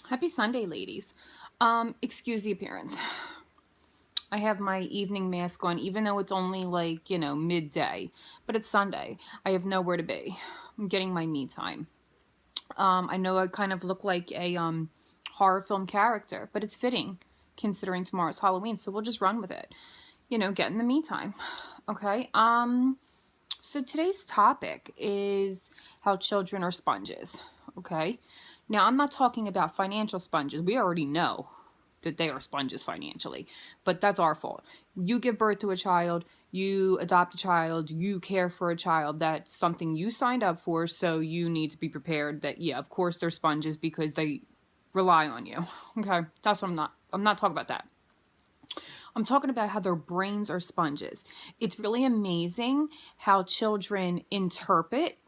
Happy Sunday, ladies. Excuse the appearance. I have my evening mask on, even though it's only like, midday, but it's Sunday. I have nowhere to be. I'm getting my me time. I know I kind of look like a horror film character, but it's fitting considering tomorrow's Halloween, so we'll just run with it. Get in the me time. Okay. So today's topic is how children are sponges. Okay. Now, I'm not talking about financial sponges. We already know that they are sponges financially, but that's our fault. You give birth to a child, you adopt a child, you care for a child. That's something you signed up for, so you need to be prepared that, yeah, of course they're sponges because they rely on you. Okay, that's what I'm not talking about that. I'm talking about how their brains are sponges. It's really amazing how children interpret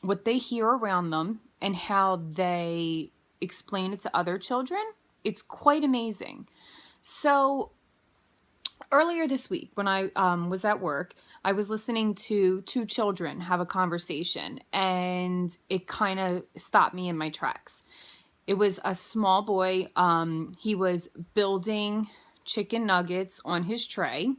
what they hear around them and how they explain it to other children. It's quite amazing. So earlier this week when I was at work, I was listening to two children have a conversation, and it kind of stopped me in my tracks. It was a small boy. He was building chicken nuggets on his tray.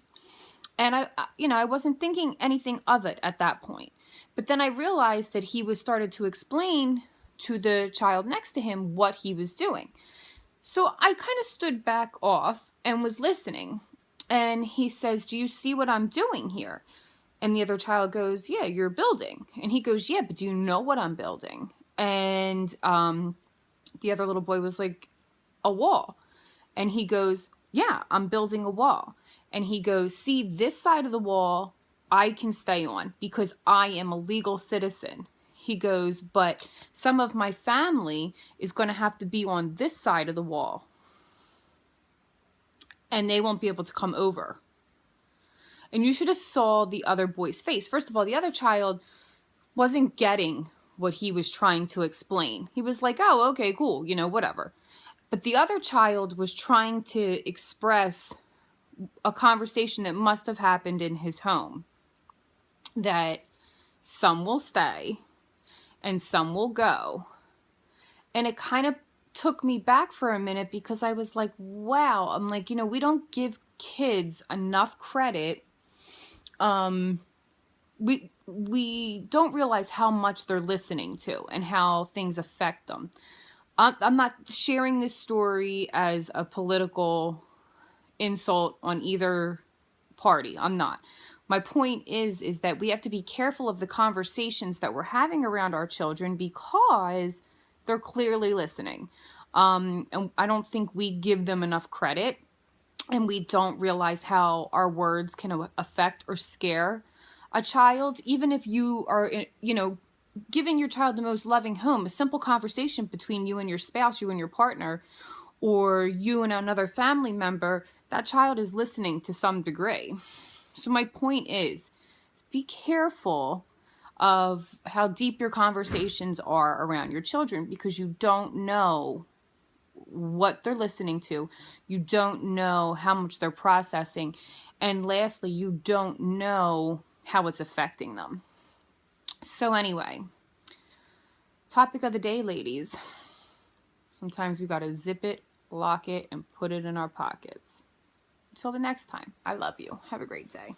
And I wasn't thinking anything of it at that point. But then I realized that he was started to explain to the child next to him what he was doing. So I kind of stood back off and was listening. And he says, "Do you see what I'm doing here?" And the other child goes, "Yeah, you're building." And he goes, "Yeah, but do you know what I'm building?" And the other little boy was like, "A wall." And he goes, "Yeah, I'm building a wall." And he goes, "See, this side of the wall I can stay on because I am a legal citizen." He goes, "But some of my family is going to have to be on this side of the wall, and they won't be able to come over." And you should have saw the other boy's face. First of all, the other child wasn't getting what he was trying to explain. He was like, "Oh, okay, cool, whatever." But the other child was trying to express a conversation that must have happened in his home, that some will stay and some will go. And it kind of took me back for a minute because I was like, wow, I'm like, we don't give kids enough credit. We don't realize how much they're listening to and how things affect them. I'm not sharing this story as a political insult on either party. I'm not. My point is that we have to be careful of the conversations that we're having around our children because they're clearly listening. And I don't think we give them enough credit, and we don't realize how our words can affect or scare a child. Even if you are, giving your child the most loving home, a simple conversation between you and your spouse, you and your partner, or you and another family member, that child is listening to some degree. So my point is be careful of how deep your conversations are around your children because you don't know what they're listening to. You don't know how much they're processing. And lastly, you don't know how it's affecting them. So anyway, topic of the day, ladies. Sometimes we got to zip it, lock it, and put it in our pockets. Until the next time, I love you. Have a great day.